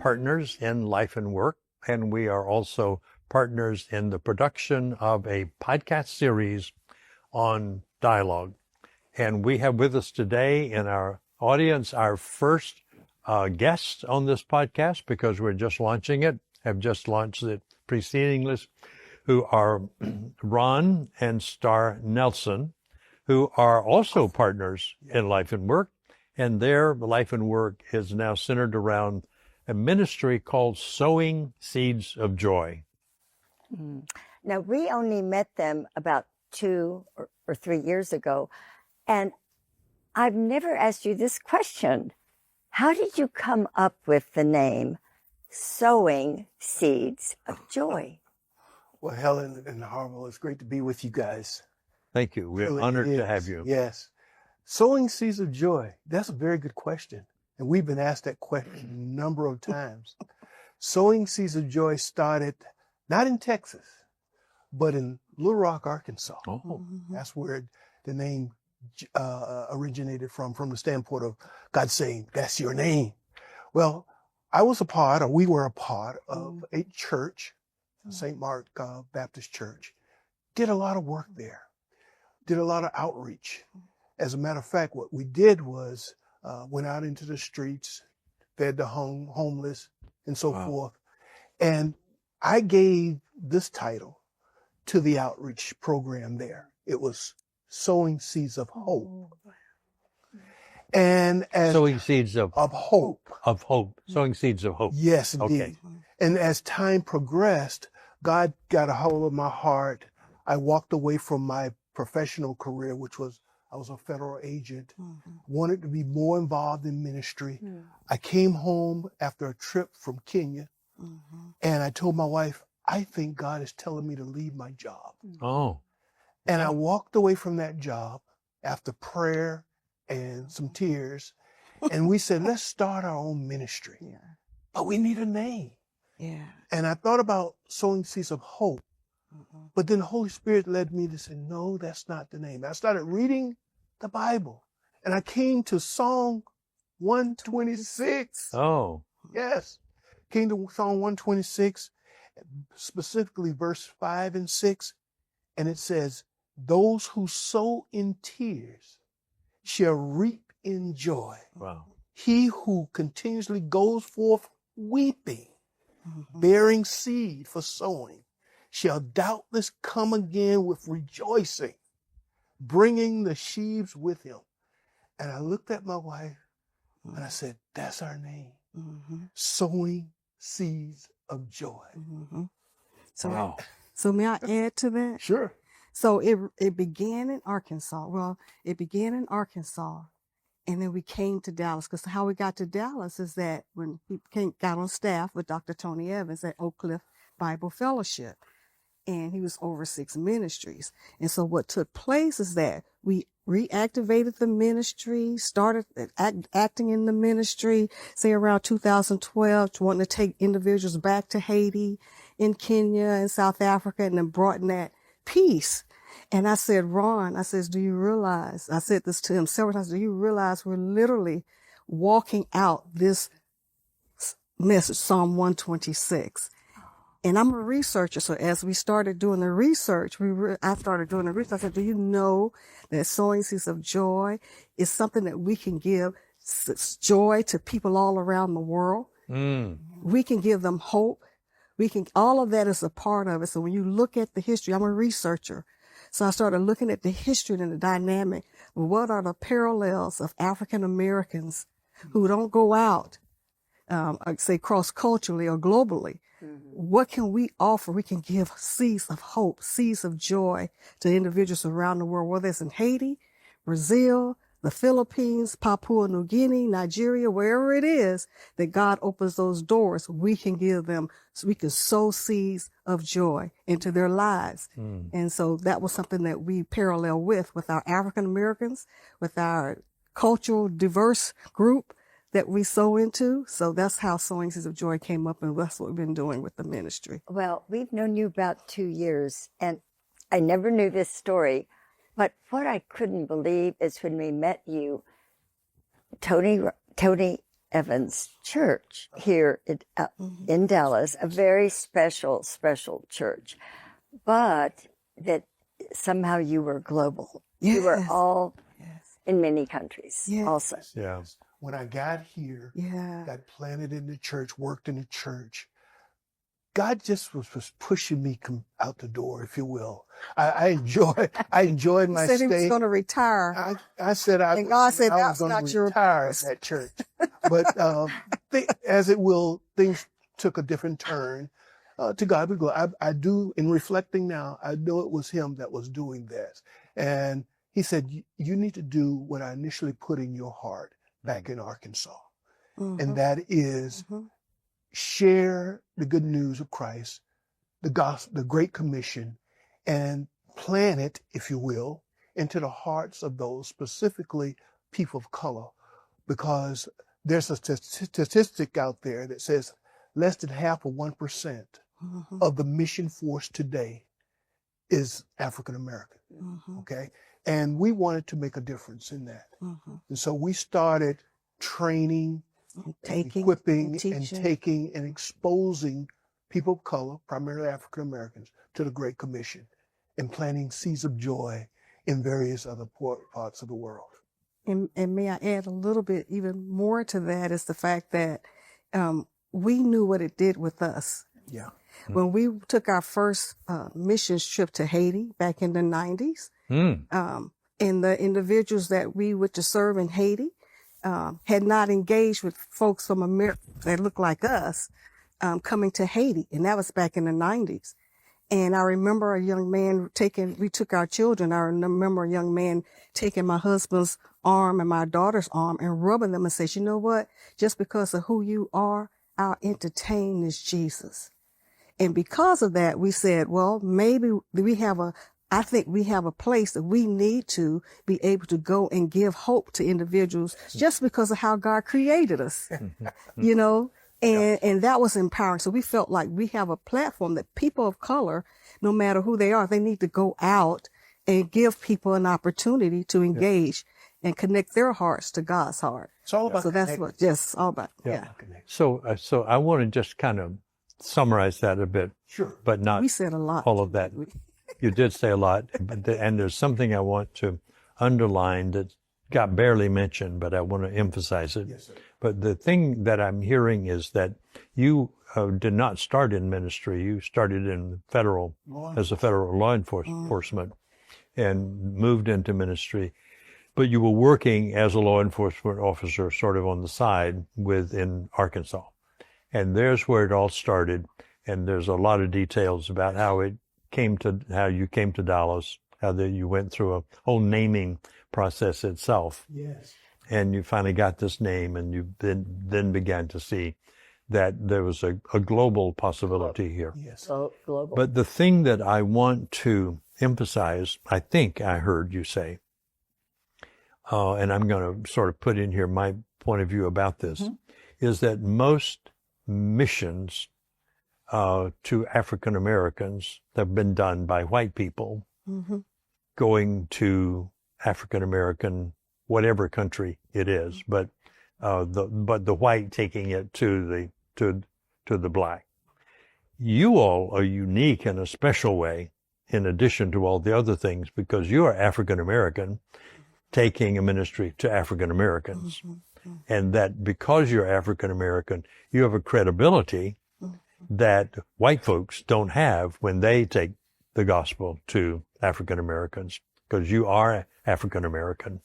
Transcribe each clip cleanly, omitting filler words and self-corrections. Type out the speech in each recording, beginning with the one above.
partners in life and work, and we are also partners in the production of a podcast series on dialogue. And we have with us today in our audience our first guest on this podcast, because we're just launching it, have just launched it precedingly, who are Ron and Star Nelson, who are also partners in life and work. And their life and work is now centered around a ministry called Sowing Seeds of Joy. Now, we only met them about 2 or 3 years ago, and I've never asked you this question. How did you come up with the name Sowing Seeds of Joy? Well, Helen and Harville, it's great to be with you guys. Thank you. We're Really honored is. to have you. Yes. Sowing Seeds of Joy. That's a very good question. And we've been asked that question a number of times. Sowing Seeds of Joy started not in Texas, but in Little Rock, Arkansas. Oh. That's where the name originated from the standpoint of God saying, that's your name. Well, we were a part of a church, St. Mark Baptist Church. Did a lot of work there. Did a lot of outreach. As a matter of fact, what we did was went out into the streets, fed the homeless, and so forth. And I gave this title to the outreach program there. It was Sowing Seeds of Hope. And as Sowing seeds of hope. Of hope. Sowing seeds of hope. Yes, indeed. Okay. And as time progressed, God got a hold of my heart. I walked away from my professional career, which was I was a federal agent, wanted to be more involved in ministry. I came home after a trip from Kenya, and I told my wife, I think God is telling me to leave my job. Oh. And I walked away from that job after prayer and some tears, and we said, let's start our own ministry. But we need a name. And I thought about Sowing Seeds of Hope. But then the Holy Spirit led me to say, no, that's not the name. I started reading the Bible, and I came to Psalm 126. Oh. Yes. Came to Psalm 126, specifically verse 5 and 6. And it says, those who sow in tears shall reap in joy. Wow. He who continuously goes forth weeping, bearing seed for sowing, shall doubtless come again with rejoicing, bringing the sheaves with him. And I looked at my wife and I said, that's our name. Sowing Seeds of Joy. So, Wow. so may I add to that? Sure. So it began in Arkansas. Well, it began in Arkansas, and then we came to Dallas. Because how we got to Dallas is that when we got on staff with Dr. Tony Evans at Oak Cliff Bible Fellowship, and he was over 6 ministries. And so what took place is that we reactivated the ministry, started acting in the ministry, say around 2012, wanting to take individuals back to Haiti, in Kenya, and South Africa, and then brought in that peace. And I said, Ron, I says, do you realize, I said this to him several times, do you realize we're literally walking out this message, Psalm 126. And I'm a researcher, so as we started doing the research, I started doing the research. I said, do you know that Sowing Seeds of Joy is something that we can give joy to people all around the world? We can give them hope. All of that is a part of it. So when you look at the history, I'm a researcher. So I started looking at the history and the dynamic. What are the parallels of African Americans who don't go out, say cross-culturally or globally? What can we offer? We can give seeds of hope, seeds of joy to individuals around the world, whether it's in Haiti, Brazil, the Philippines, Papua New Guinea, Nigeria, wherever it is that God opens those doors, we can give them, so we can sow seeds of joy into their lives. And so that was something that we parallel with our African Americans, with our cultural diverse group that we sow into. So that's how Sowing Seeds of Joy came up, and that's what we've been doing with the ministry. Well, we've known you about 2 years, and I never knew this story. But what I couldn't believe is when we met you, Tony Evans Church here in Dallas, a very special church, but that somehow you were global. You were Yes. all Yes. in many countries Yes. also. Yeah. When I got here, Yeah. got planted in the church, worked in the church, God just was pushing me out the door, if you will. I enjoyed He my said he was stay. going to retire. I said And God said, I was "That's going not to your retire at purpose." that church. But as it will, things took a different turn. To God be glory. I do, in reflecting now, I know it was him that was doing this. And he said, you need to do what I initially put in your heart back in Arkansas. And that is share the good news of Christ, the gospel, the Great Commission, and plant it, if you will, into the hearts of those, specifically people of color, because there's a statistic out there that says less than half of 1% of the mission force today is African American. Okay. And we wanted to make a difference in that. And so we started training, equipping, and taking and exposing people of color, primarily African Americans, to the Great Commission and planting seeds of joy in various other parts of the world. And may I add a little bit even more to that is the fact that we knew what it did with us. Yeah. When we took our first missions trip to Haiti back in the 90s, and the individuals that we were to serve in Haiti had not engaged with folks from America that looked like us coming to Haiti. And that was back in the 90s. And I remember a young man we took our children. I remember a young man taking my husband's arm and my daughter's arm and rubbing them and says, you know what? Just because of who you are, our entertain is Jesus. And because of that, we said, well, maybe I think we have a place that we need to be able to go and give hope to individuals just because of how God created us, you know, and that was empowering. So we felt like we have a platform that people of color, no matter who they are, they need to go out and give people an opportunity to engage and connect their hearts to God's heart. It's all about So that's what just all about. Yeah. So I want to just kind of summarize that a bit, but not We said a lot. all of that. You did say a lot, and there's something I want to underline that got barely mentioned, but I want to emphasize it. Yes, sir. But the thing that I'm hearing is that you did not start in ministry. You started in as a federal law enforcement and moved into ministry. But you were working as a law enforcement officer sort of on the side in Arkansas. And there's where it all started. And there's a lot of details about how you came to Dallas, how you went through a whole naming process itself. Yes. And you finally got this name, and you then began to see that there was a global possibility here. Yes. So global. But the thing that I want to emphasize, I think I heard you say, and I'm going to sort of put in here my point of view about this, is that most missions to African Americans have been done by white people going to African American, whatever country it is, but the white taking it to the black. You all are unique in a special way, in addition to all the other things, because you are African American, taking a ministry to African Americans, and that because you're African American, you have a credibility that white folks don't have when they take the gospel to African Americans, because you are African American.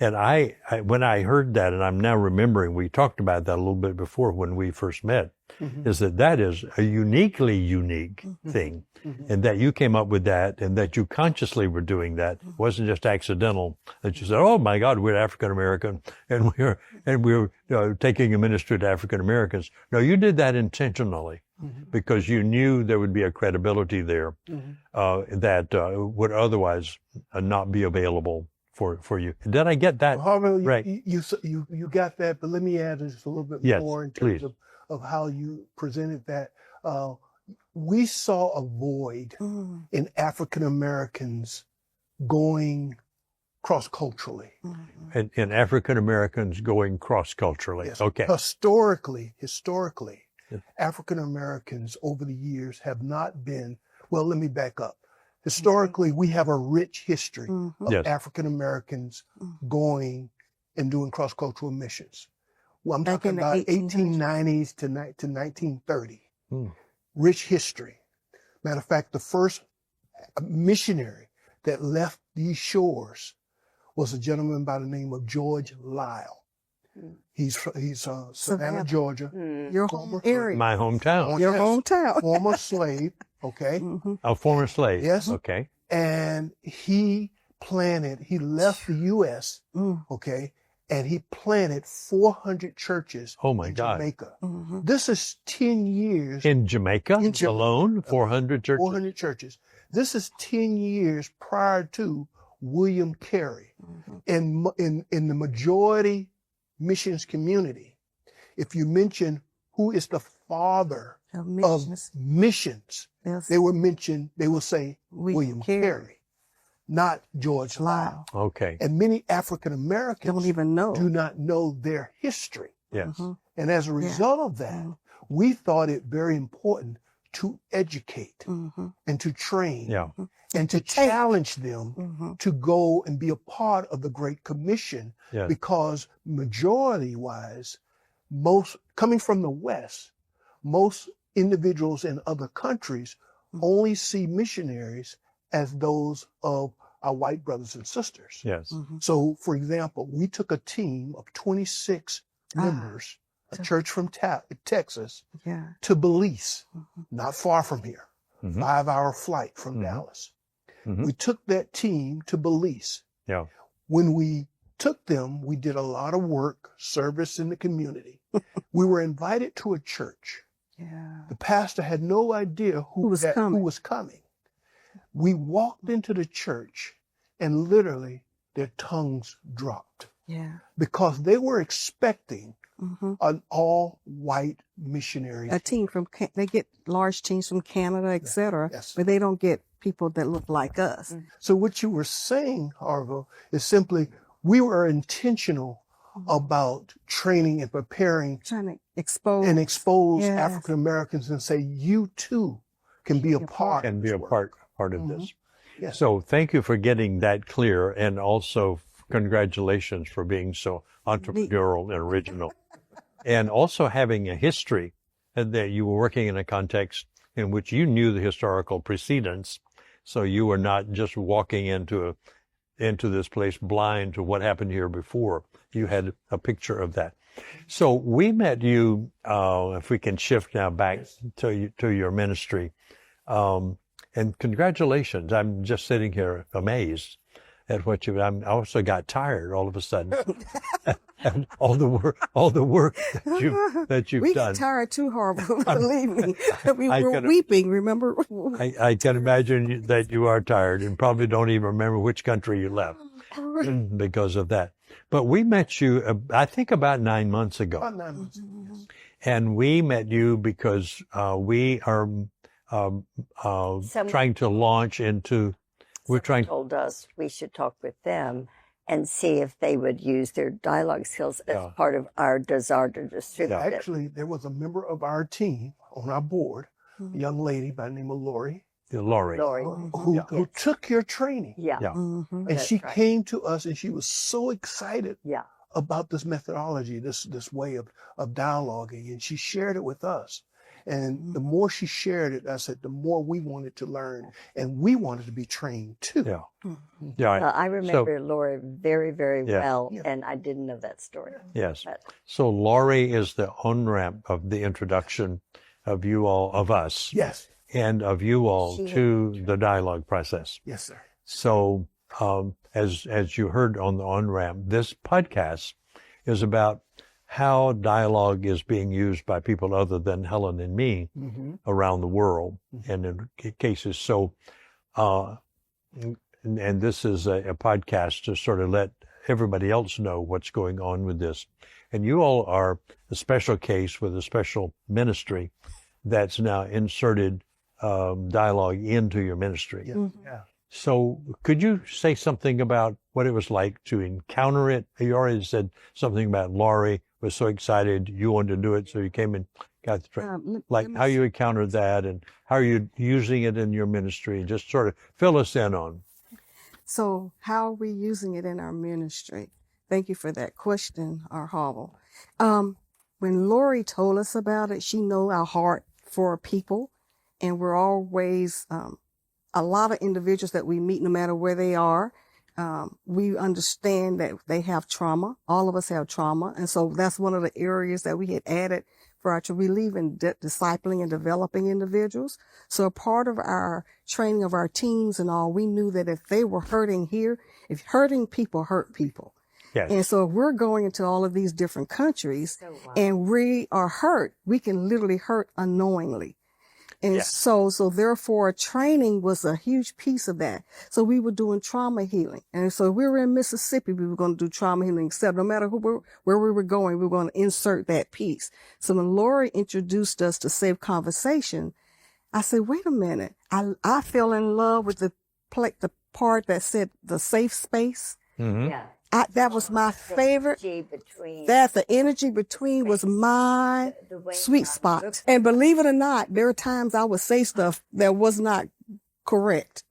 And I when I heard that, and I'm now remembering, we talked about that a little bit before when we first met, is that is a uniquely unique thing, and that you came up with that, and that you consciously were doing that. It wasn't just accidental, that you said, oh my God, we're African American, and we're taking a ministry to African Americans. No, you did that intentionally, because you knew there would be a credibility there that would otherwise not be available for you. Did I get that Harville, right? You got that, but let me add just a little bit more in terms of how you presented that. We saw a void in African Americans going cross-culturally. And African Americans going cross-culturally. Yes. Okay. Historically, Yeah. African Americans over the years have not been, well, let me back up. Historically, we have a rich history of Yes. African Americans going and doing cross-cultural missions. Well, I'm Back talking in the about 1800s. 1890s to 1930. Hmm. Rich history. Matter of fact, the first missionary that left these shores was a gentleman by the name of George Lyle. He's Savannah, Savannah. Georgia. Your Former- home area. My hometown. Your Yes. hometown. Former slave, okay? A former slave. Yes. Okay. And he left the U.S., okay, and he planted 400 churches Oh my in God. Jamaica. This is 10 years, In Jamaica In Jamaica. alone, 400 churches. 400 churches. This is 10 years prior to William Carey. In the majority missions community, if you mention who is the father Of of missions. missions, Yes. they will say William Carey, not George Lyle. Lyle. Okay. And many African Americans Don't even know. do not know their history. Yes. And as a result of that, we thought it very important to educate and to train Yeah. and to challenge them to go and be a part of the Great Commission, Yes. because majority wise, most coming from the West, most individuals in other countries only see missionaries as those of our white brothers and sisters. Yes. So, for example, we took a team of 26 members, a church from Texas, Yeah. to Belize, not far from here, 5-hour flight from Mhm. Dallas. Mhm. We took that team to Belize. Yeah. When we took them, we did a lot of work, service in the community. We were invited to a church. Yeah. The pastor had no idea who was coming. was coming. We walked into the church and literally their tongues dropped Yeah. because they were expecting an all-white missionary. A team from, they get large teams from Canada, etc. Yes. But they don't get people that look like us. So what you were saying, Harville, is simply we were intentional about training and preparing Trying to expose. and expose Yes. African Americans and say, you too can be a part. Can of be this a work. part of this. Yes. So thank you for getting that clear, and also congratulations for being so entrepreneurial and original, and also having a history, and that you were working in a context in which you knew the historical precedents, so you were not just walking into this place blind to what happened here before. You had a picture of that. So we met you, if we can shift now back to your ministry, and congratulations. I'm just sitting here amazed at what I also got tired all of a sudden. And all the work that you've We done. get tired too, Harville. Believe me. We I were can- weeping, remember? I can imagine that you are tired and probably don't even remember which country you left because of that. But we met you, I think, about 9 months ago. About 9 months. Yes. And we met you because we are trying to launch into, Someone told us we should talk with them and see if they would use their dialogue skills as Yeah. part of our desire to distribute it. Actually, there was a member of our team on our board, a young lady by the name of Lori, Laurie. Lori. who took your training. Yeah. Yeah. And That's she right. came to us and she was so excited Yeah. about this methodology, this way of dialoguing. And she shared it with us. And the more she shared it, I said, the more we wanted to learn and we wanted to be trained too. Yeah. Yeah. I remember Lori very, very Yeah. well, Yeah. and I didn't know that story. Yes. But So Laurie is the on-ramp of the introduction of you all, of us, Yes. and of you all She had to the dialogue process. Yes, sir. So, as you heard on the on-ramp, this podcast is about how dialogue is being used by people other than Helen and me around the world, and in cases. So, and this is a podcast to sort of let everybody else know what's going on with this. And you all are a special case with a special ministry that's now inserted dialogue into your ministry. Yeah. Yeah. So could you say something about what it was like to encounter it? You already said something about Laurie was so excited you wanted to do it, so you came and got the training. Like Let me how you say encountered this. that and how you using it in your ministry. Just sort of fill us in on. So how are we using it in our ministry? Thank you for that question, Harville. When Lori told us about it, she knows our heart for people, and we're always a lot of individuals that we meet, no matter where they are. We understand that they have trauma. All of us have trauma, and so that's one of the areas that we had added for our. We believe in discipling and developing individuals. So a part of our training of our teams and all, we knew that if they were hurting here, if hurting people hurt people. Yes. And so if we're going into all of these different countries and we are hurt, we can literally hurt unknowingly. And Yeah. so therefore training was a huge piece of that. So we were doing trauma healing. And so if we were in Mississippi, we were going to do trauma healing, except no matter where we were going, we were going to insert that piece. So when Lori introduced us to Safe Conversation, I said, wait a minute. I fell in love with the part that said the safe space. Mm-hmm. Yeah. That was my favorite. The energy between was my sweet spot. And believe it or not, there are times I would say stuff that was not correct.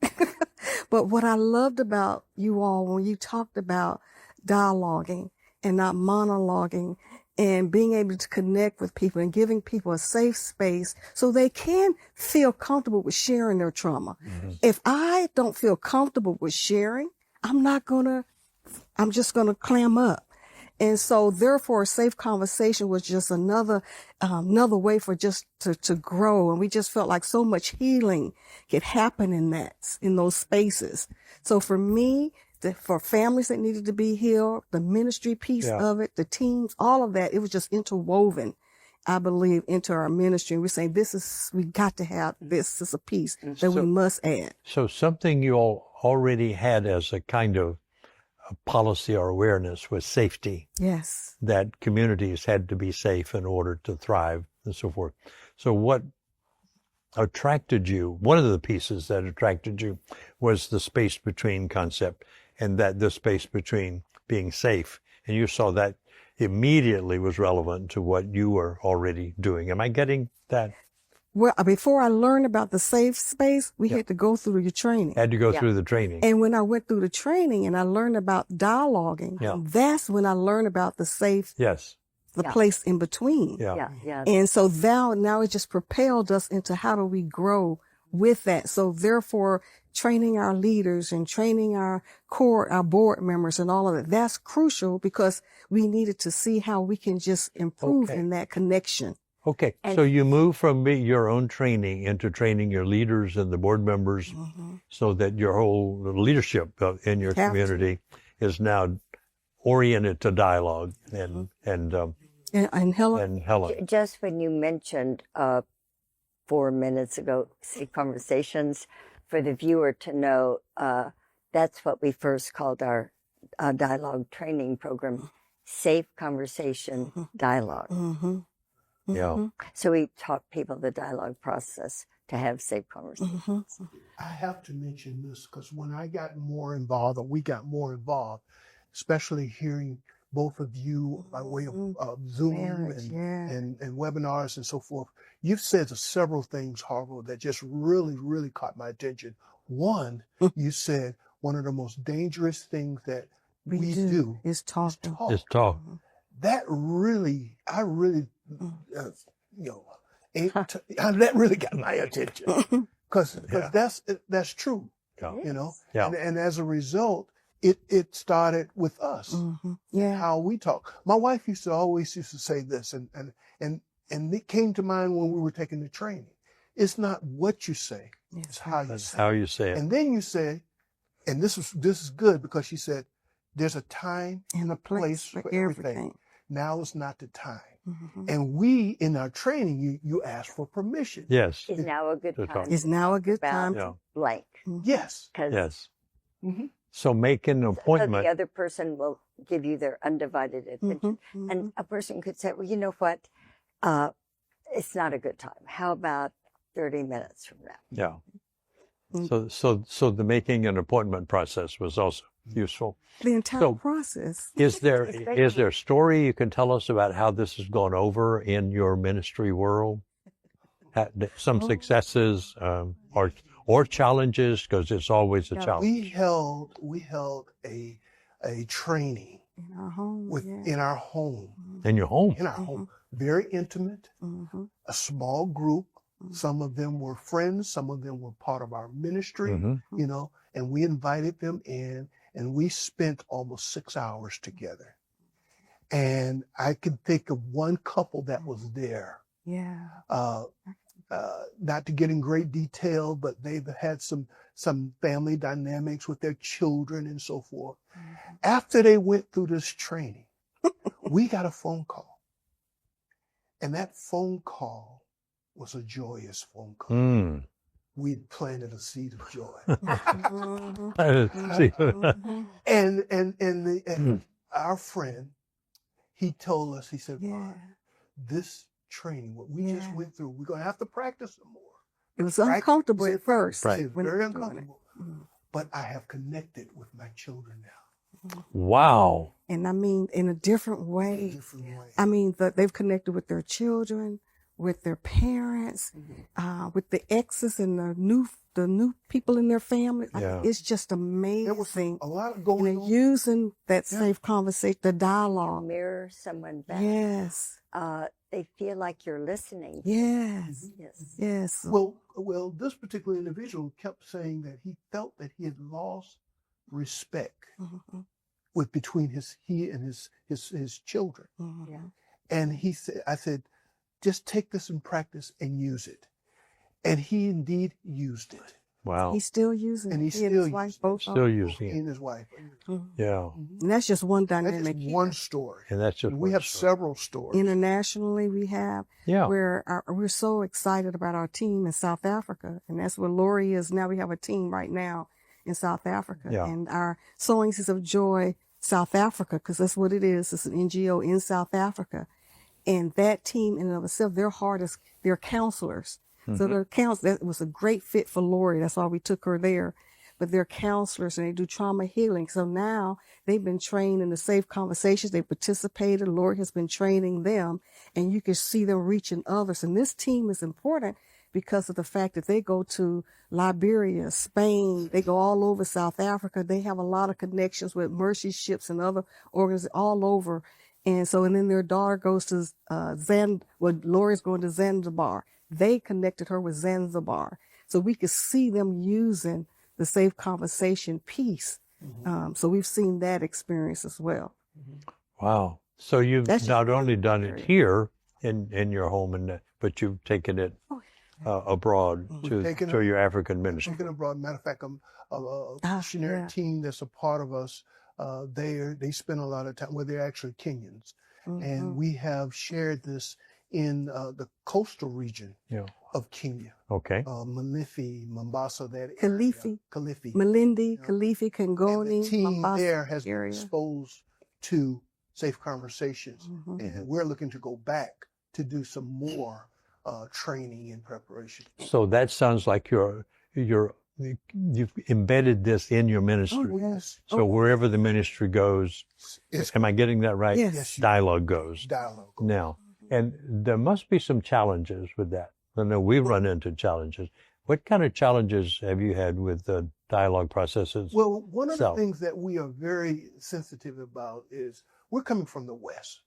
But what I loved about you all, when you talked about dialoguing and not monologuing and being able to connect with people and giving people a safe space so they can feel comfortable with sharing their trauma. Mm-hmm. If I don't feel comfortable with sharing, I'm just going to clam up. And so therefore Safe Conversation was just another way for just to grow. And we just felt like so much healing could happen in those spaces. So for me, for families that needed to be healed, the ministry piece of it, the teams, all of that, it was just interwoven, I believe, into our ministry. And we're saying we got to have this as a piece that we must add. So something you all already had as a kind of policy or awareness was safety. Yes. That communities had to be safe in order to thrive and so forth. So what attracted you, one of the pieces that attracted you was the space between concept, and that the space between being safe. And you saw that immediately was relevant to what you were already doing. Am I getting that? Well, before I learned about the safe space, we had to go through your training. Had to go through the training. And when I went through the training and I learned about dialoguing, that's when I learned about the safe, the place in between. Yeah. And so now it just propelled us into how do we grow with that. So therefore, training our leaders and training our board members and all of that, that's crucial because we needed to see how we can just improve in that connection. Okay, so you move from your own training into training your leaders and the board members so that your whole leadership in your community is now oriented to dialogue and Helen. Just when you mentioned 4 minutes ago, Safe Conversations, for the viewer to know, that's what we first called our dialogue training program, Safe Conversation Dialogue. Mm-hmm. Yeah. So we taught people the dialogue process to have safe conversations. I have to mention this because when I got more involved, or we got more involved, especially hearing both of you by way of Zoom and webinars and so forth, you've said several things, Harville, that just really, really caught my attention. One, you said one of the most dangerous things that we do is talk. That really, that really got my attention because that's true, and as a result, it started with us, how we talk. My wife always used to say this, and it came to mind when we were taking the training. It's not what you say, it's how you say it. And then you say, and this is good because she said, there's a time and a place for everything. Now is not the time. Mm-hmm. And we, in our training, you ask for permission. Yes. Is now a good time? Is now a good time? Blank. Yes. Yes. Mm-hmm. So make an appointment. So the other person will give you their undivided attention. Mm-hmm. And a person could say, well, you know what? It's not a good time. How about 30 minutes from now? Yeah. So the making an appointment process was also useful. The entire So process. is there a story you can tell us about how this has gone over in your ministry world? Some successes or challenges, because it's always a challenge. We held a training In our home. in our home. In your home. In our home. Very intimate, a small group. Some of them were friends, some of them were part of our ministry, you know, and we invited them in, and we spent almost 6 hours together. And I can think of one couple that was there. Yeah. Not to get in great detail, but they've had some family dynamics with their children and so forth. After they went through this training, we got a phone call. And that phone call was a joyous phone call. We'd planted a seed of joy. And our friend, he told us, he said, this training, what we just went through, we're going to have to practice some more. It was uncomfortable at first. Right. It was very uncomfortable. But I have connected with my children now. Wow. And I mean, in a different way. I mean, they've connected with their children, with their parents, with the exes and the new people in their family. Yeah. It's just amazing. There was a lot going on. Using that safe conversation, the dialogue. Mirror someone back. Yes. They feel like you're listening. Yes. Yes. Well, this particular individual kept saying that he felt that he had lost respect between he and his children. And I said, just take this in practice and use it. And he indeed used it. Wow. He's still using it. And he's He and still his wife using it. both Still using He it. and his wife. Yeah. And that's just one dynamic. That's just one story. And that's just And we one have story. several stories. Internationally, we have where we're so excited about our team in South Africa, and that's where Lori is now. We have a team right now in South Africa, and our Sowing Seeds of Joy South Africa, because that's what it is. It's an NGO in South Africa, and that team in and of itself, their heart is they're counselors. So that was a great fit for Lori. That's why we took her there. But they're counselors and they do trauma healing. So now they've been trained in the safe conversations. They participated. Lori has been training them, and you can see them reaching others. And this team is important because of the fact that they go to Liberia, Spain, they go all over South Africa. They have a lot of connections with mercy ships and other organizations all over. And then their daughter goes to Lori's going to Zanzibar. They connected her with Zanzibar. So we could see them using the safe conversation piece. So we've seen that experience as well. Wow. So you've not only done it here in your home, but you've taken it abroad to your African ministry. Taken abroad. Matter of fact, a missionary team that's a part of us, they spend a lot of time, they're actually Kenyans. And we have shared this in the coastal region of Kenya. Okay. Malifi, Mombasa, that Kilifi, Malindi, Kilifi, Kangoni, and the team Mombasa there has been area. exposed to safe conversations. And we're looking to go back to do some more training and preparation. So that sounds like you've embedded this in your ministry. Oh, yes. So wherever the ministry goes, am I getting that right? Yes. Dialogue goes. Dialogue. Now, and there must be some challenges with that. I know we've run into challenges. What kind of challenges have you had with the dialogue processes? Well, one of the things that we are very sensitive about is we're coming from the West.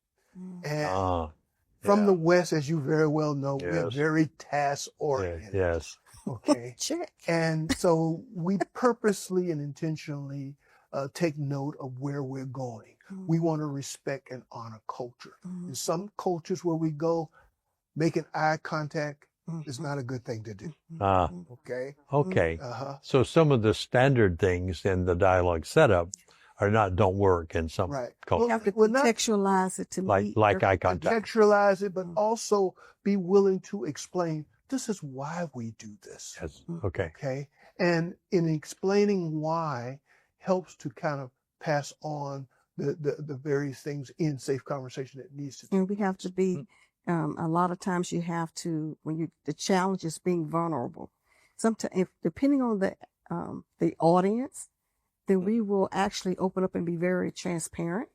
And from the West, as you very well know, we're very task-oriented. Yes. Okay. Check. And so we purposely and intentionally take note of where we're going. We want to respect and honor culture. In some cultures where we go, making eye contact is not a good thing to do. Okay. Okay. So some of the standard things in the dialogue setup don't work in some cultures. You have to contextualize it to like eye contact. Contextualize it, but also be willing to explain, this is why we do this. Yes. Okay. Okay. And in explaining why helps to kind of pass on the various things in safe conversation that needs to be. And we have to be, a lot of times you have to, the challenge is being vulnerable. sometimes, if depending on the audience, then we will actually open up and be very transparent,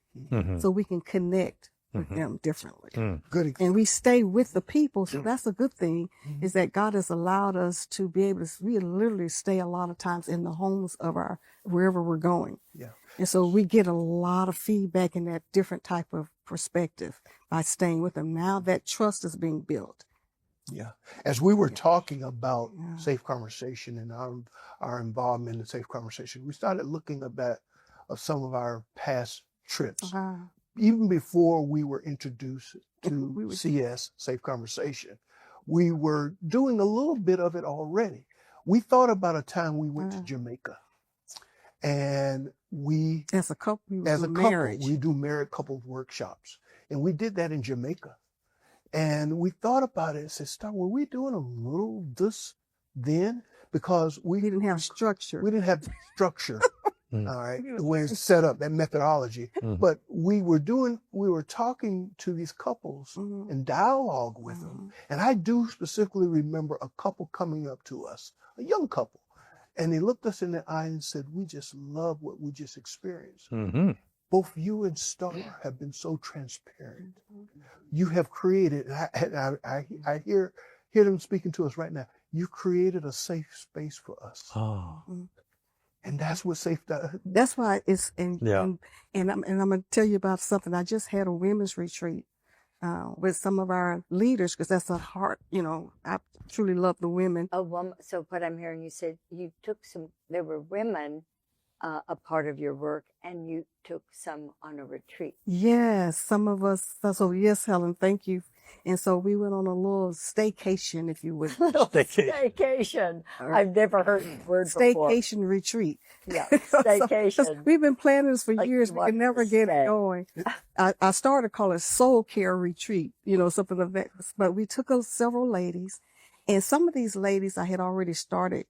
so we can connect with them differently. Good. And we stay with the people, so that's a good thing. Is that God has allowed us to be able to, we literally stay a lot of times in the homes of wherever we're going. Yeah. And so we get a lot of feedback in that different type of perspective by staying with them. Now that trust is being built. Yeah. As we were talking about safe conversation and our involvement in the safe conversation, we started looking at some of our past trips. Even before we were introduced to CS, Safe Conversation, we were doing a little bit of it already. We thought about a time we went to Jamaica, and as a couple, we do married couples workshops, and we did that in Jamaica. And we thought about it and said, Star, were we doing a little this then? Because we didn't have structure. We didn't have structure. All right, the way it's set up, that methodology. But we were talking to these couples and dialogue with them. And I do specifically remember a couple coming up to us, a young couple, and they looked us in the eye and said, we just love what we just experienced. Both you and Star have been so transparent. You have created, I hear them speaking to us right now. You created a safe space for us. And that's what safe does. That's why it's, and I'm going to tell you about something. I just had a women's retreat with some of our leaders, because that's a heart, I truly love the women. So what I'm hearing, you said you took there were women a part of your work, and you took some on a retreat. Yes, some of us. So yes, Helen, thank you. And so we went on a little staycation, if you would. Staycation. I've never heard the word before. Staycation retreat. Yeah, staycation. So we've been planning this for years. We can never get it going. I started to call it soul care retreat, something of that. But we took several ladies, and some of these ladies I had already started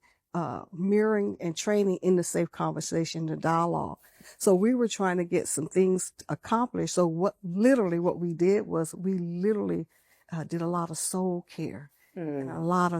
mirroring and training in the safe conversation, the dialogue. So we were trying to get some things accomplished. So what we did was we literally did a lot of soul care and a lot of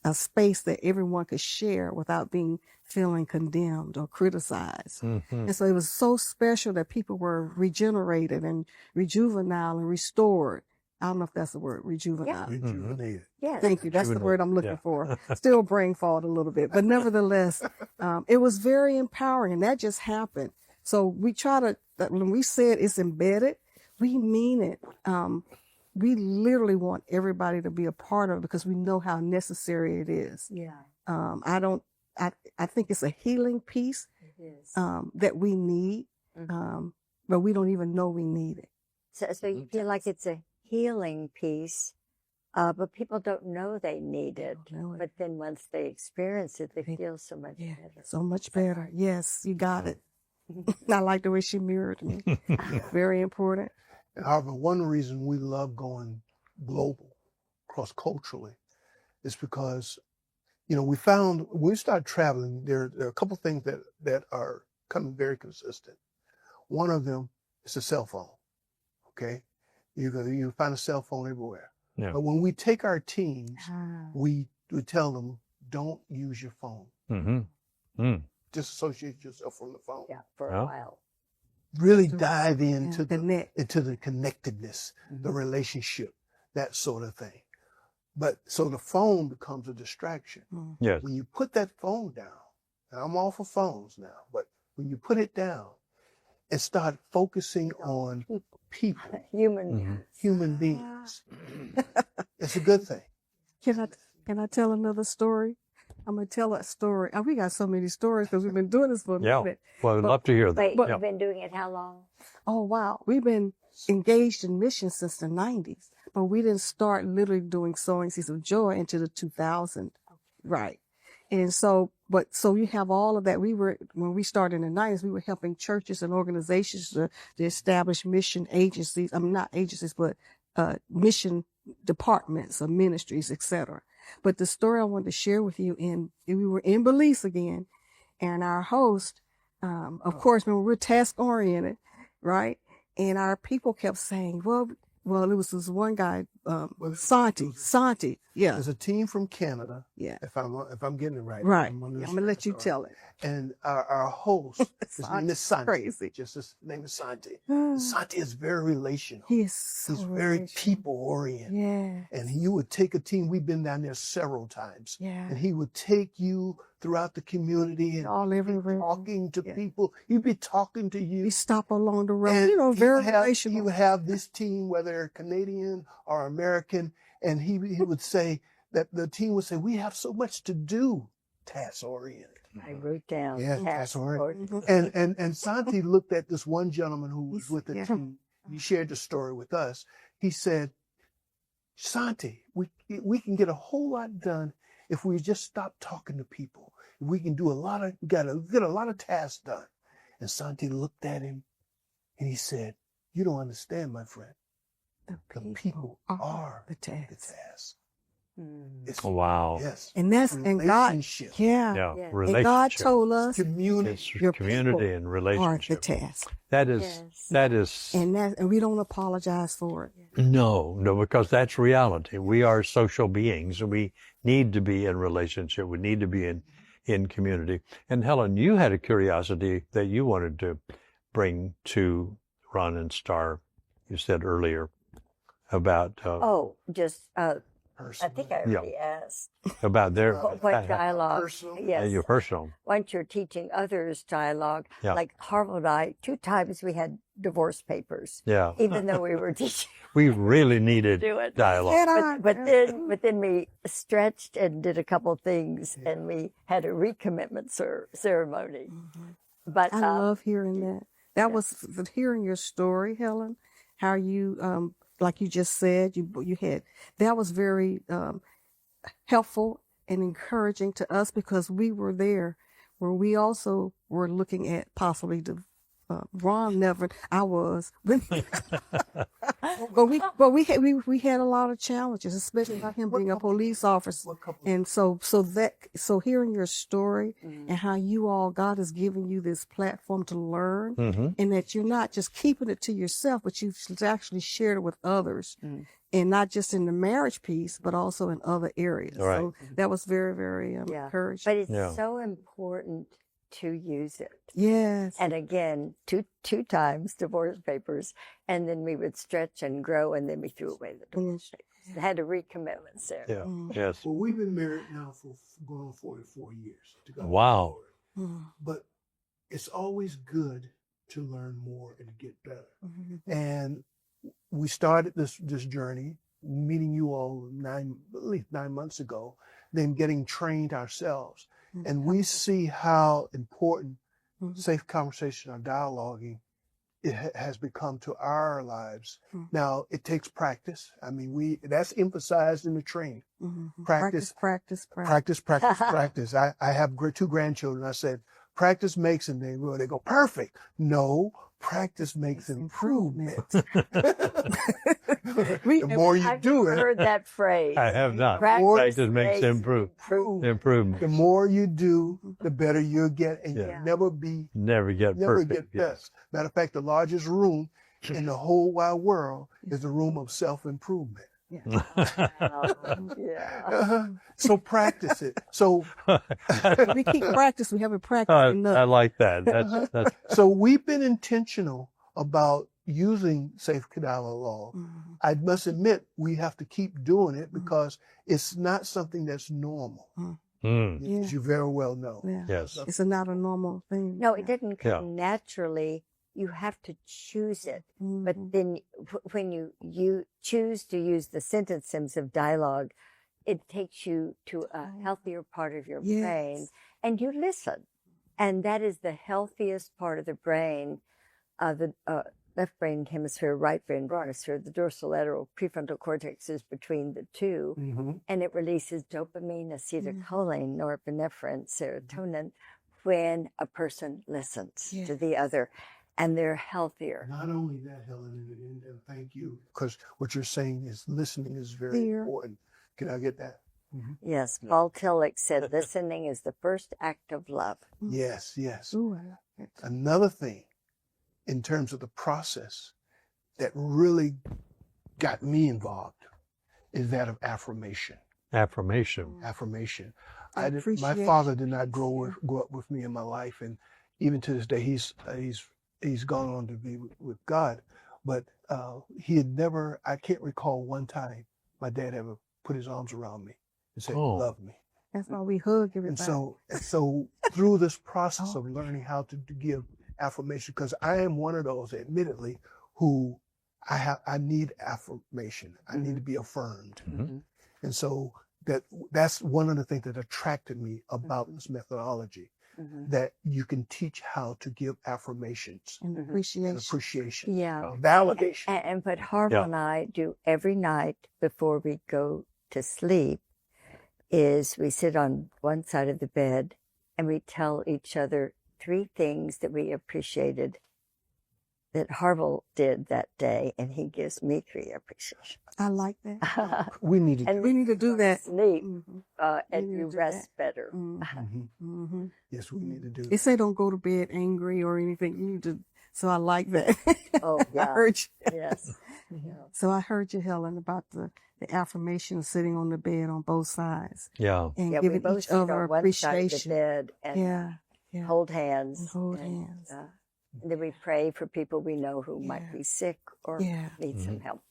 a space that everyone could share without feeling condemned or criticized. And so it was so special that people were regenerated and rejuvenated and restored. I don't know if that's the word, rejuvenate. Rejuvenated. Yeah. Thank you. That's the word I'm looking for. Still brain fog a little bit, but nevertheless, it was very empowering, and that just happened. So we when we said it's embedded, we mean it. We literally want everybody to be a part of it because we know how necessary it is. Yeah. I think it's a healing piece that we need, but we don't even know we need it. So you feel like it's a healing piece, but people don't know they need it. But then once they experience it, they feel so much better. So much better. Yes, you got it. I like the way she mirrored me. Very important. Harville, one reason we love going global, cross-culturally, is because, we found when we started traveling, there are a couple things that are coming very consistent. One of them is a cell phone. Okay, you can find a cell phone everywhere. Yeah. But when we take our teams, we tell them, don't use your phone. Disassociate yourself from the phone. Yeah, for a while. Really dive into the connectedness, the relationship, that sort of thing. But so the phone becomes a distraction. Yes. When you put that phone down, and I'm all for phones now, but when you put it down and start focusing on people, human beings, it's a good thing. Can I tell another story? I'm going to tell a story. We got so many stories because we've been doing this for a minute. Well, I'd love to hear that. You've been doing it how long? Oh, wow. We've been engaged in mission since the 90s, but we didn't start literally doing Sowing Seeds of Joy until the 2000s. Right. And so you have all of that. When we started in the 90s, we were helping churches and organizations to establish mission agencies. Not agencies, but mission departments or ministries, etc. But the story I wanted to share with you, we were in Belize again, and our host, of course, remember, we're task oriented, right? And our people kept saying, well, Well, it was this one guy, Well, Santi. Yeah, There's a team from Canada, yeah. if I'm getting it right. Right. I'm I'm gonna let you sorry. tell it. And our host, his name is Santi. Crazy. Just his name is Santi. And Santi is very relational. He is so He's very relational. people oriented. Yeah. And he would take a team. We've been down there several times. Yeah. And he would take you throughout the community and All be everywhere. talking to Yeah. people. He'd be talking to you. We stop along the road. And You know, he very would have, relational. he would have this team, whether they're Canadian or American, and he would say that the team would say, "We have so much to do," task oriented. I wrote down. Yeah, task that's all right. oriented. And Santi looked at this one gentleman who was with the Yeah. team. He shared the story with us. He said, "Santi, we can get a whole lot done if we just stop talking to people. We can do get a lot of tasks done." And Santi looked at him and he said, "You don't understand, my friend. The people are the the task. task." Mm. It's, Wow. yes. And that's, and God, Relationship. yeah. Yeah. Yeah. And God Relationship. told us Community. It's your community people and are the relationship. task. That is, Yes. that is, And we don't apologize for it. no, because that's reality. We are social beings and we need to be in relationship. We need to be in community. And Helen, you had a curiosity that you wanted to bring to Ron and Star, you said earlier, about, Oh, just, I Personal. think I already asked. about their, What dialogue? Personal. Yes. your personal. Once you're teaching others dialogue, Yeah. like Harville and I, 2 times we had divorce papers, Yeah. even though we were teaching We really needed to do it. dialogue. But then we stretched and did a couple of things, and we had a recommitment ceremony. But I love hearing that. That was hearing your story, Helen, how you, like you just said, you had, that was very helpful and encouraging to us because we were there where we also were looking at possibly the, Ron never, I was, but we had a lot of challenges, especially about him being a police officer. And so hearing your story and how God has given you this platform to learn, and that you're not just keeping it to yourself, but you've actually shared it with others, and not just in the marriage piece, but also in other areas. Right. So that was very, very encouraging. But it's Yeah. so important to use it. Yes. And again, two times divorce papers, and then we would stretch and grow, and then we threw away the divorce papers. It had a recommitment ceremony. Yeah. Yes. Well, we've been married now for going on 44 years. To God be the Wow. glory. But it's always good to learn more and to get better. And we started this journey, meeting you all at least 9 months ago, then getting trained ourselves. And we see how important safe conversation or dialoguing it has become to our lives. Now, it takes practice. I mean, that's emphasized in the training. Practice. I have 2 grandchildren. I said, practice makes, and they go, perfect. No, practice makes improvement. The more you I've do never it, heard that phrase. I have not. Practice Practice makes improvement. the more you do, the better you'll get, and Yeah. you'll Never get never perfect. get best. Matter of fact, the largest room in the whole wide world is the room of self-improvement. Yeah. So practice it. So We keep practice. We haven't practiced I enough. like that. That's so we've been intentional about using safe dialogue. I must admit, we have to keep doing it because it's not something that's normal, as you very well know. Yeah. yes. It's not a normal thing. No, it didn't come Yeah. naturally. You have to choose it. But Mhm. then when you choose to use the sentences of dialogue, it takes you to a healthier part of your brain, Yes. and you listen. And that is the healthiest part of the brain, the left brain hemisphere, right brain hemisphere. The dorsolateral prefrontal cortex is between the two, and it releases dopamine, acetylcholine, norepinephrine, serotonin when a person listens to the other, and they're healthier. Not only that, Helen, and thank you, because what you're saying is listening is very Here. important. Can I get that? Yes, Paul Tillich said listening is the first act of love. Yes, yes. Ooh, I like it. Another thing in terms of the process that really got me involved is that of affirmation. Affirmation. Affirmation. My Appreciation. father did not grow up with me in my life, and even to this day, he's gone on to be with God. But he had never. I can't recall one time my dad ever put his arms around me and said, Oh. "Love me." That's why we hug everybody. And so through this process of learning how to give affirmation, because I am one of those, admittedly, who I need affirmation. I need to be affirmed. Mhm. And so that's one of the things that attracted me about this methodology, that you can teach how to give affirmations And and appreciation. Yeah. validation. And what Harville Yeah. and I do every night before we go to sleep is we sit on one side of the bed and we tell each other 3 things that we appreciated that Harville did that day, and he gives me 3 appreciations. I like that. We need to. And We need to do that. sleep, Mhm. and need you to do rest that. better. Yes, we need to do They that. say don't go to bed angry or anything. You need to. So I like that. Oh, I yeah. heard you. Yes. Yeah. So I heard you, Helen, about the affirmation of sitting on the bed on both sides Yeah. and Yeah, we giving both each sit other on one side of the appreciation. bed and Yeah. hold hands. And hold hands. And then we pray for people we know who might Yeah. be sick or Yeah. need some help.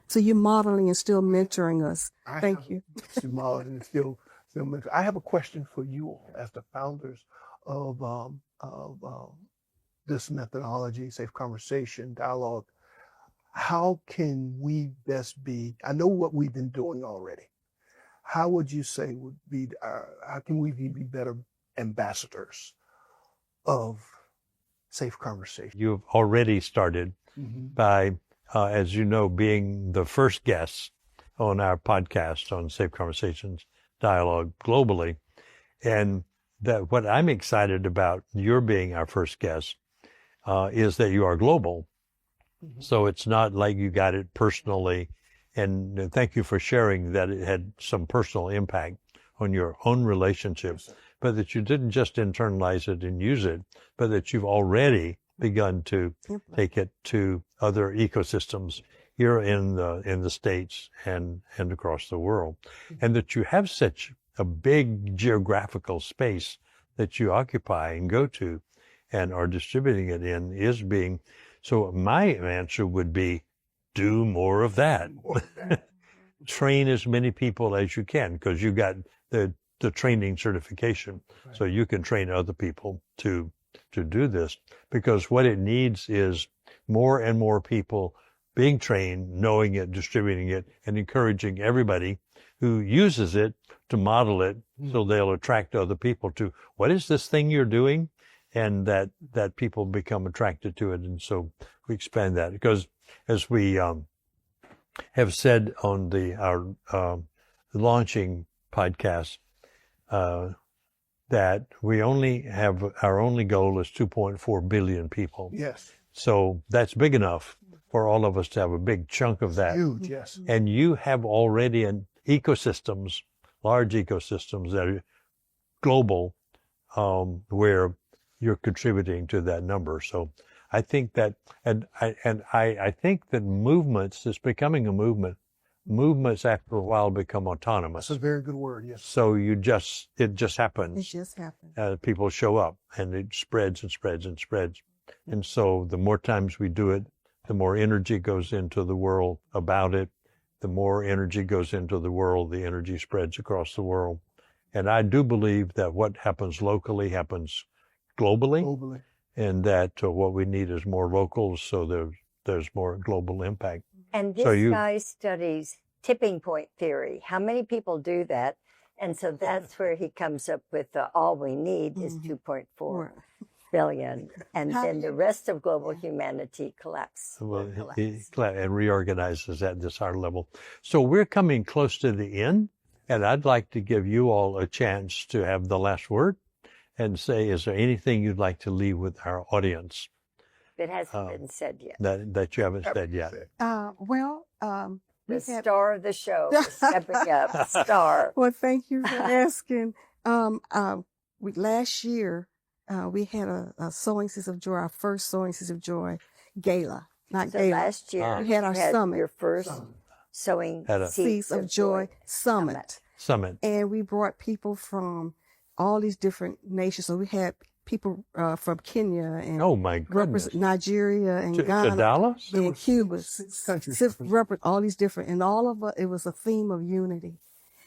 So you're modeling and still mentoring us. Thank you. And still mentor. I have a question for you all as the founders of this methodology, Safe Conversation, Dialogue. How can we best be? I know what we've been doing already. How would you say would be? How can we be better ambassadors of Safe Conversation? You've already started by, as you know, being the first guest on our podcast on Safe Conversations Dialogue globally. And that what I'm excited about your being our first guest is that you are global. So it's not like you got it personally. And thank you for sharing that it had some personal impact on your own relationships, but that you didn't just internalize it and use it, but that you've already begun to take it to other ecosystems here in the States and across the world. And that you have such a big geographical space that you occupy and go to and are distributing it in is being. So my answer would be, do more of that. Train as many people as you can, because you got the training certification. So you can train other people to do this, because what it needs is more and more people being trained, knowing it, distributing it, and encouraging everybody who uses it to model it, so they'll attract other people to, what is this thing you're doing? And that people become attracted to it. And so we expand that, because as we have said on our launching podcast, that we only have, our only goal is 2.4 billion people. Yes. So that's big enough for all of us to have a big chunk of that. Huge, yes. And you have already in ecosystems, large ecosystems that are global, where you're contributing to that number. So I think that, and I think that movements is becoming a movement. Movements after a while become autonomous. That's a very good word, yes. So it just It happens. just happened. People show up and it spreads and spreads and spreads. And so the more times we do it, the more energy goes into the world about it. The more energy goes into the world, the energy spreads across the world. And I do believe that what happens locally happens globally, and that what we need is more locals, so there's more global impact. And this guy studies tipping point theory. How many people do that? And so that's where he comes up with all we need is 2.4 billion. And then the rest of global humanity collapse. Well, he and reorganizes at this higher level. So we're coming close to the end, and I'd like to give you all a chance to have the last word and say, is there anything you'd like to leave with our audience That hasn't been said yet. that you haven't said yet? The star of the show is stepping up. Star. Well, thank you for asking. Last year, we had a Sowing Seeds of Joy, our first Sowing Seeds of Joy gala not So gala. last year We had our you had summit. your first Sowing Had a Seeds Seeds of Joy Summit. summit. And we brought people from all these different nations. So we had people from Kenya and Oh my goodness. Nigeria and To Ghana Dallas? There and were Cuba. six countries All these different, and all of it was a theme of unity.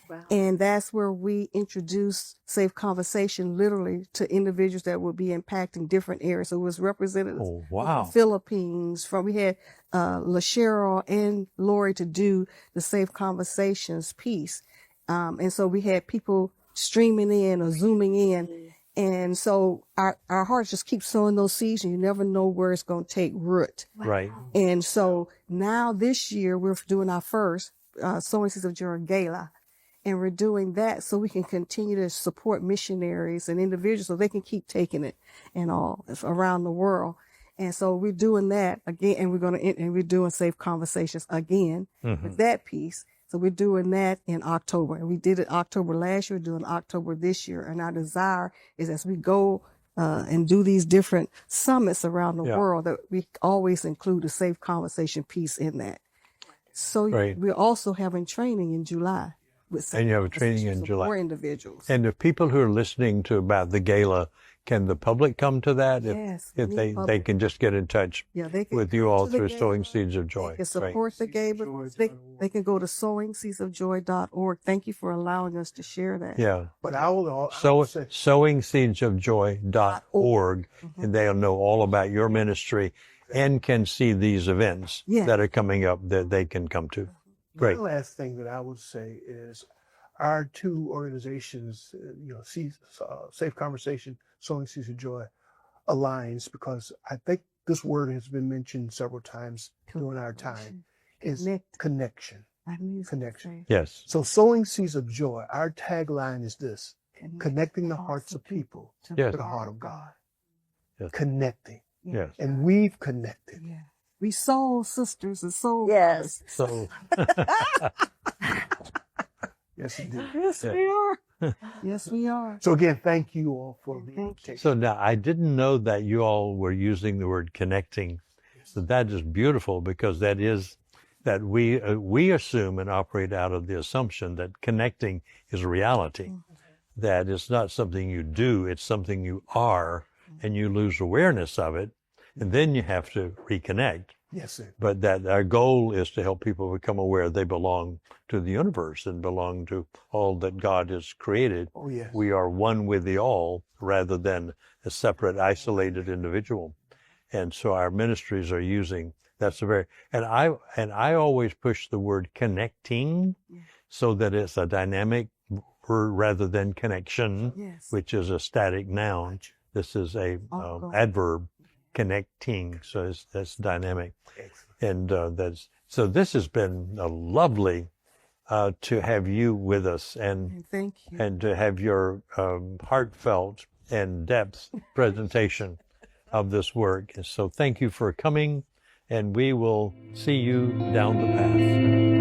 Wow. And that's where we introduced Safe Conversation literally to individuals that would be impacting different areas. So it was representatives Oh, from wow. the Philippines, we had LaCheryl and Lori to do the Safe Conversations piece. And so we had people streaming in or zooming in. And so our hearts just keep sowing those seeds, and you never know where it's going to take root. Right. And so now this year we're doing our first Sowing Seeds of Joy Gala. And we're doing that so we can continue to support missionaries and individuals so they can keep taking it and all around the world. And so we're doing that again, and we're doing Safe Conversations again with that piece. So we're doing that in October. And we did it October last year, doing October this year. And our desire is as we go and do these different summits around the world, that we always include a Safe Conversation piece in that. So we're also having training in July. And you have a training in July. For individuals. And if people who are listening to about the gala, can the public come to that? Yes. If they can just get in touch they can with you come all to the through gala. Sowing Seeds of Joy. They can support the gala. They can go to sowingseedsofjoy.org. Thank you for allowing us to share that. Yeah. But I will say, sowingseedsofjoy.org, and they'll know all about your ministry and can see these events that are coming up that they can come to. Great. the last thing that I would say is our two organizations, Safe Conversation, Sowing Seeds of Joy, aligns because I think this word has been mentioned several times during our time, is connection. Connection. Yes. So Sowing Seeds of Joy, our tagline is this: connecting the hearts of people to the heart of God. Yes. Connecting. Yes. And we've connected. Yeah. We soul sisters and soul Yes. So Yes, indeed. Yes, we are. Yes, we are. So again, thank you all for the invitation. So now I didn't know that you all were using the word connecting. So that is beautiful, because that is that we assume and operate out of the assumption that connecting is a reality. That it's not something you do, it's something you are, and you lose awareness of it, and then you have to reconnect. Yes, sir. But that our goal is to help people become aware they belong to the universe and belong to all that God has created. Oh, yes. We are one with the all rather than a separate, isolated individual. And so our ministries are using, that's a very, and I always push the word connecting so that it's a dynamic word rather than connection, which is a static noun. This is a adverb, connecting, so that's dynamic. And so this has been lovely to have you with us, and thank you, and to have your heartfelt and depth presentation of this work. And so thank you for coming, and we will see you down the path.